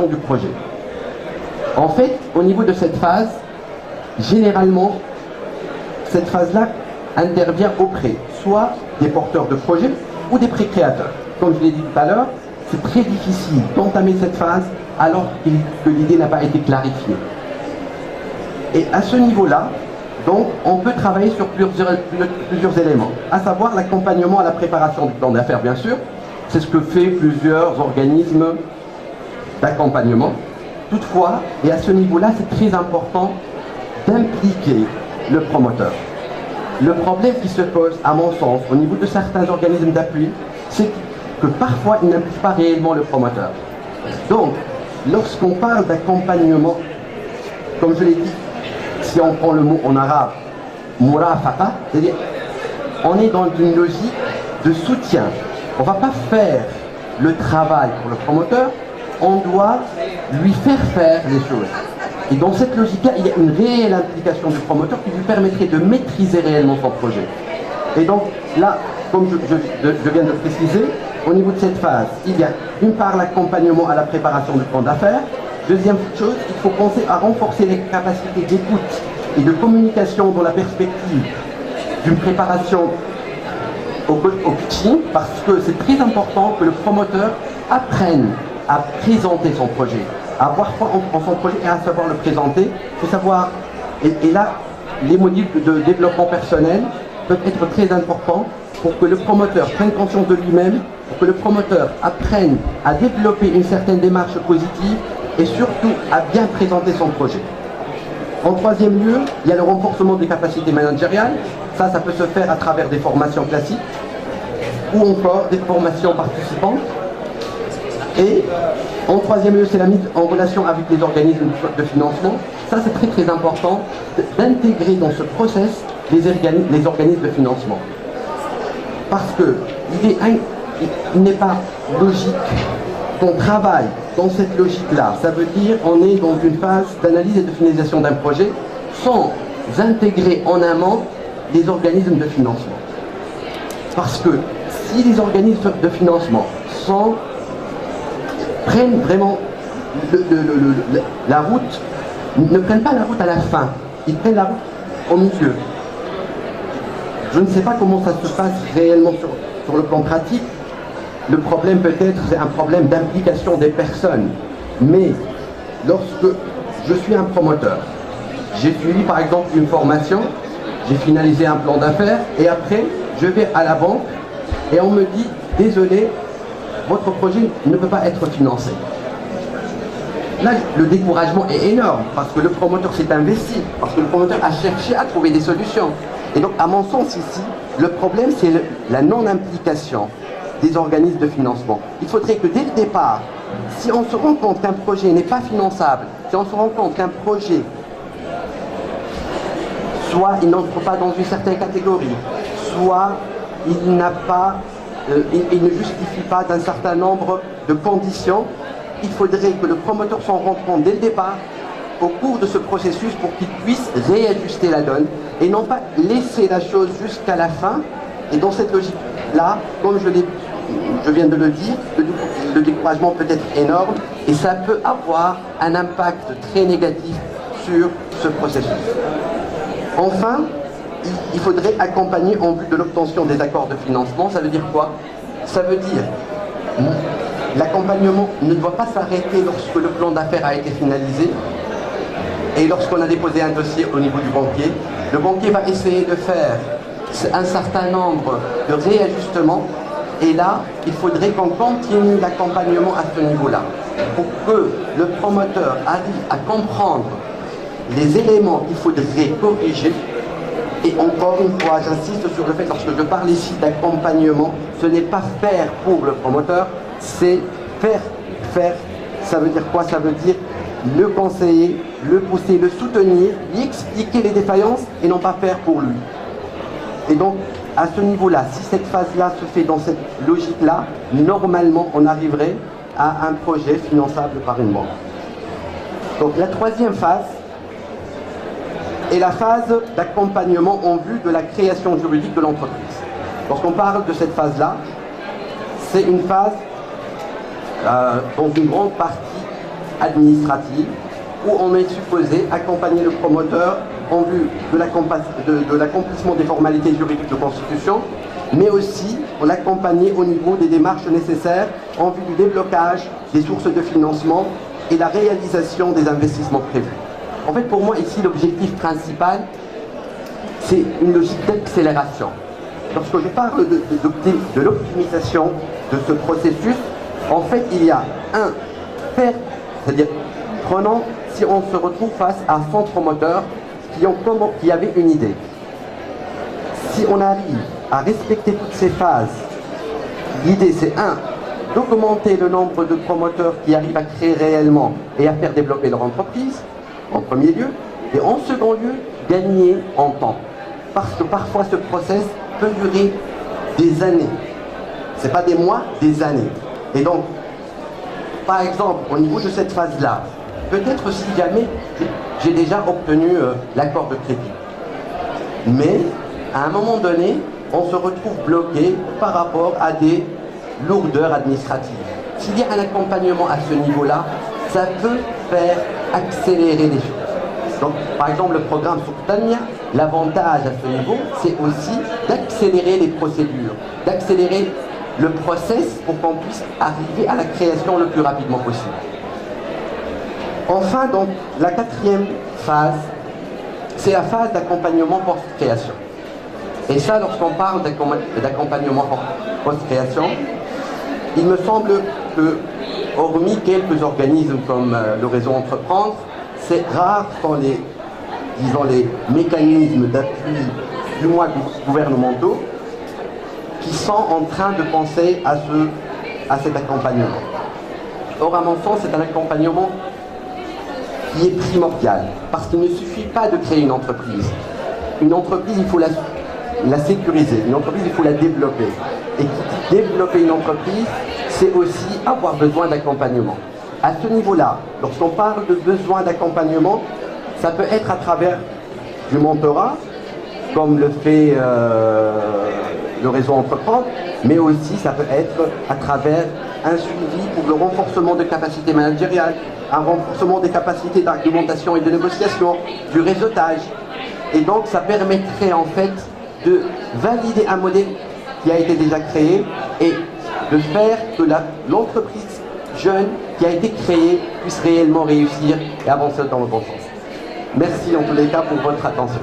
du projet. En fait, au niveau de cette phase, généralement, cette phase-là intervient auprès soit des porteurs de projets ou des pré-créateurs. Comme je l'ai dit tout à l'heure, c'est très difficile d'entamer cette phase alors que l'idée n'a pas été clarifiée. Et à ce niveau-là, donc, on peut travailler sur plusieurs éléments, à savoir l'accompagnement à la préparation du plan d'affaires, bien sûr. C'est ce que fait plusieurs organismes d'accompagnement. Toutefois, et à ce niveau-là, c'est très important d'impliquer le promoteur. Le problème qui se pose, à mon sens, au niveau de certains organismes d'appui, c'est que parfois, ils n'impliquent pas réellement le promoteur. Donc, lorsqu'on parle d'accompagnement, comme je l'ai dit, si on prend le mot en arabe, murafaqa, c'est-à-dire, on est dans une logique de soutien. On ne va pas faire le travail pour le promoteur, on doit lui faire les choses. Et dans cette logique-là, il y a une réelle implication du promoteur qui lui permettrait de maîtriser réellement son projet. Et donc là, comme je viens de préciser, au niveau de cette phase, il y a d'une part l'accompagnement à la préparation du plan d'affaires. Deuxième chose, il faut penser à renforcer les capacités d'écoute et de communication dans la perspective d'une préparation au pitching, parce que c'est très important que le promoteur apprenne à présenter son projet, à avoir foi en son projet et à savoir le présenter. Il faut savoir, et là, les modules de développement personnel peuvent être très importants pour que le promoteur prenne conscience de lui-même, pour que le promoteur apprenne à développer une certaine démarche positive et surtout à bien présenter son projet. En troisième lieu, il y a le renforcement des capacités managériales. Ça peut se faire à travers des formations classiques ou encore des formations participantes. Et en troisième lieu, c'est la mise en relation avec les organismes de financement. Ça, c'est très très important d'intégrer dans ce process les organismes de financement. Parce que il n'est pas logique qu'on travaille dans cette logique-là. Ça veut dire qu'on est dans une phase d'analyse et de finalisation d'un projet sans intégrer en amont les organismes de financement. Parce que si les organismes de financement prennent vraiment la route, ne prennent pas la route à la fin, ils prennent la route au milieu. Je ne sais pas comment ça se passe réellement sur le plan pratique. Le problème peut-être, c'est un problème d'implication des personnes. Mais lorsque je suis un promoteur, j'ai suivi par exemple une formation, j'ai finalisé un plan d'affaires et après je vais à la banque et on me dit « Désolé, votre projet ne peut pas être financé ». Là, le découragement est énorme parce que le promoteur s'est investi, parce que le promoteur a cherché à trouver des solutions. Et donc, à mon sens ici, le problème c'est la non-implication des organismes de financement. Il faudrait que dès le départ, si on se rend compte qu'un projet n'est pas finançable, si on se rend compte qu'un projet, soit il n'entre pas dans une certaine catégorie, soit il ne justifie pas d'un certain nombre de conditions, il faudrait que le promoteur s'en rende compte dès le départ, au cours de ce processus, pour qu'il puisse réajuster la donne et non pas laisser la chose jusqu'à la fin. Et dans cette logique-là, comme je viens de le dire, le découragement peut être énorme et ça peut avoir un impact très négatif sur ce processus. Enfin, il faudrait accompagner en vue de l'obtention des accords de financement. Ça veut dire quoi? Ça veut dire l'accompagnement ne doit pas s'arrêter lorsque le plan d'affaires a été finalisé et lorsqu'on a déposé un dossier au niveau du banquier. Le banquier va essayer de faire un certain nombre de réajustements et là, il faudrait qu'on continue l'accompagnement à ce niveau-là pour que le promoteur arrive à comprendre les éléments qu'il faudrait corriger. Et encore une fois, j'insiste sur le fait, lorsque je parle ici d'accompagnement, ce n'est pas faire pour le promoteur, c'est faire. Ça veut dire quoi? Ça veut dire le conseiller, le pousser, le soutenir, lui expliquer les défaillances et non pas faire pour lui. Et donc, à ce niveau-là, si cette phase-là se fait dans cette logique-là, normalement, on arriverait à un projet finançable par une banque. Donc, la troisième phase est la phase d'accompagnement en vue de la création juridique de l'entreprise. Lorsqu'on parle de cette phase-là, c'est une phase dont une grande partie administrative, où on est supposé accompagner le promoteur en vue de l'accomplissement des formalités juridiques de constitution, mais aussi pour l'accompagner au niveau des démarches nécessaires en vue du déblocage des sources de financement et la réalisation des investissements prévus. En fait, pour moi, ici, l'objectif principal, c'est une logique d'accélération. Lorsque je parle de l'optimisation de ce processus, en fait, il y a c'est-à-dire, prenons, si on se retrouve face à 100 promoteurs qui avaient une idée. Si on arrive à respecter toutes ces phases, l'idée c'est d'augmenter le nombre de promoteurs qui arrivent à créer réellement et à faire développer leur entreprise, en premier lieu, et en second lieu, gagner en temps. Parce que parfois ce process peut durer des années. Ce n'est pas des mois, des années. Et donc, par exemple, au niveau de cette phase-là, peut-être si jamais j'ai déjà obtenu l'accord de crédit. Mais, à un moment donné, on se retrouve bloqué par rapport à des lourdeurs administratives. S'il y a un accompagnement à ce niveau-là, ça peut faire accélérer les choses. Donc, par exemple, le programme Souqtania, l'avantage à ce niveau, c'est aussi d'accélérer les procédures, d'accélérer le process pour qu'on puisse arriver à la création le plus rapidement possible. Enfin, donc, la quatrième phase, c'est la phase d'accompagnement post-création. Et ça, lorsqu'on parle d'accompagnement post-création, il me semble que, hormis quelques organismes comme le réseau Entreprendre, c'est rare quand les mécanismes d'appui, du moins gouvernementaux, qui sont en train de penser à cet accompagnement. Or, à mon sens, c'est un accompagnement qui est primordial, parce qu'il ne suffit pas de créer une entreprise. Une entreprise, il faut la sécuriser, une entreprise, il faut la développer. Et qui dit développer une entreprise, c'est aussi avoir besoin d'accompagnement. À ce niveau-là, lorsqu'on parle de besoin d'accompagnement, ça peut être à travers du mentorat, comme le fait le réseau Entreprendre, mais aussi ça peut être à travers un suivi pour le renforcement des capacités managériales, un renforcement des capacités d'argumentation et de négociation, du réseautage. Et donc ça permettrait en fait de valider un modèle qui a été déjà créé et de faire que l'entreprise jeune qui a été créée puisse réellement réussir et avancer dans le bon sens. Merci en tous les cas pour votre attention.